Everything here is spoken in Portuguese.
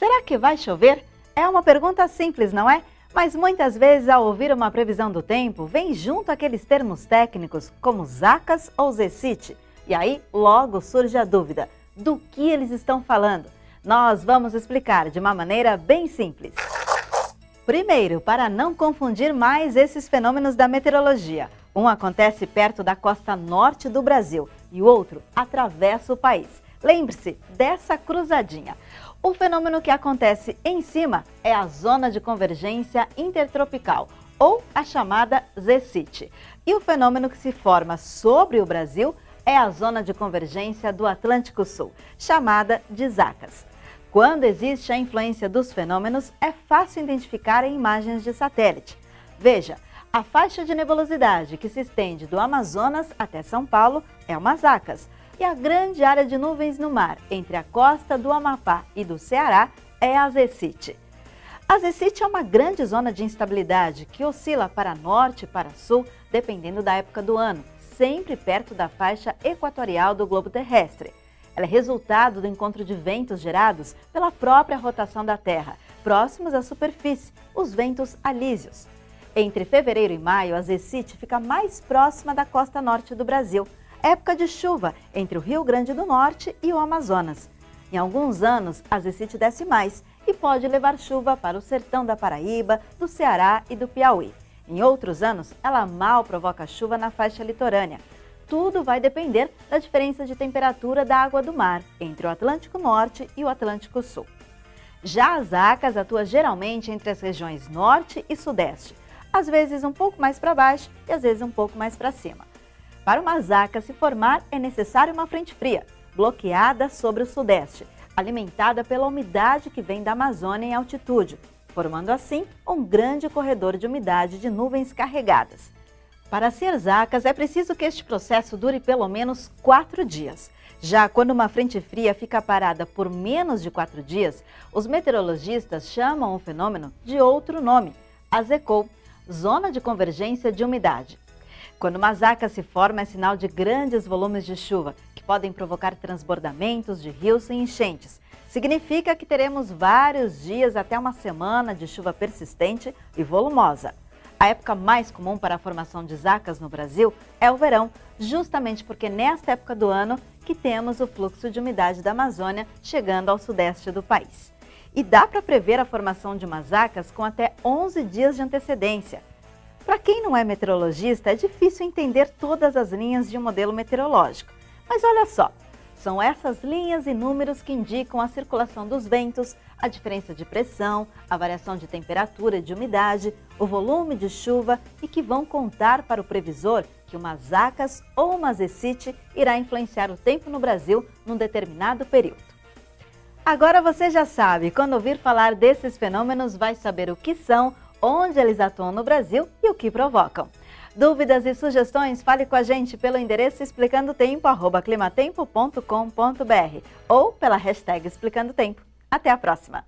Será que vai chover? É uma pergunta simples, não é? Mas muitas vezes, ao ouvir uma previsão do tempo, vem junto aqueles termos técnicos como Zacas ou Zecite. E aí, logo surge a dúvida, do que eles estão falando? Nós vamos explicar de uma maneira bem simples. Primeiro, para não confundir mais esses fenômenos da meteorologia. Um acontece perto da costa norte do Brasil e o outro atravessa o país. Lembre-se dessa cruzadinha. O fenômeno que acontece em cima é a zona de convergência intertropical, ou a chamada Zecite. E o fenômeno que se forma sobre o Brasil é a zona de convergência do Atlântico Sul, chamada de Zacas. Quando existe a influência dos fenômenos, é fácil identificar em imagens de satélite. Veja, a faixa de nebulosidade que se estende do Amazonas até São Paulo é uma Zacas. E a grande área de nuvens no mar, entre a costa do Amapá e do Ceará, é a Zecite. A Zecite é uma grande zona de instabilidade que oscila para norte e para sul, dependendo da época do ano, sempre perto da faixa equatorial do globo terrestre. Ela é resultado do encontro de ventos gerados pela própria rotação da Terra, próximos à superfície, os ventos alísios. Entre fevereiro e maio, a Zecite fica mais próxima da costa norte do Brasil, época de chuva entre o Rio Grande do Norte e o Amazonas. Em alguns anos, a Zecite desce mais e pode levar chuva para o sertão da Paraíba, do Ceará e do Piauí. Em outros anos, ela mal provoca chuva na faixa litorânea. Tudo vai depender da diferença de temperatura da água do mar entre o Atlântico Norte e o Atlântico Sul. Já a Zacas atua geralmente entre as regiões Norte e Sudeste, às vezes um pouco mais para baixo e às vezes um pouco mais para cima. Para uma Zaca se formar, é necessária uma frente fria, bloqueada sobre o sudeste, alimentada pela umidade que vem da Amazônia em altitude, formando assim um grande corredor de umidade de nuvens carregadas. Para ser Zacas, é preciso que este processo dure pelo menos 4 dias. Já quando uma frente fria fica parada por menos de 4 dias, os meteorologistas chamam o fenômeno de outro nome, a ZECOU, Zona de Convergência de Umidade. Quando uma Zaca se forma, é sinal de grandes volumes de chuva, que podem provocar transbordamentos de rios e enchentes. Significa que teremos vários dias até uma semana de chuva persistente e volumosa. A época mais comum para a formação de Zacas no Brasil é o verão, justamente porque nesta época do ano que temos o fluxo de umidade da Amazônia chegando ao sudeste do país. E dá para prever a formação de umas Zacas com até 11 dias de antecedência. Para quem não é meteorologista, é difícil entender todas as linhas de um modelo meteorológico. Mas olha só, são essas linhas e números que indicam a circulação dos ventos, a diferença de pressão, a variação de temperatura e de umidade, o volume de chuva e que vão contar para o previsor que uma Zacas ou uma Zecite irá influenciar o tempo no Brasil num determinado período. Agora você já sabe, quando ouvir falar desses fenômenos, vai saber o que são, onde eles atuam no Brasil e o que provocam. Dúvidas e sugestões, fale com a gente pelo endereço explicandotempo@climatempo.com.br ou pela hashtag Explicando Tempo. Até a próxima!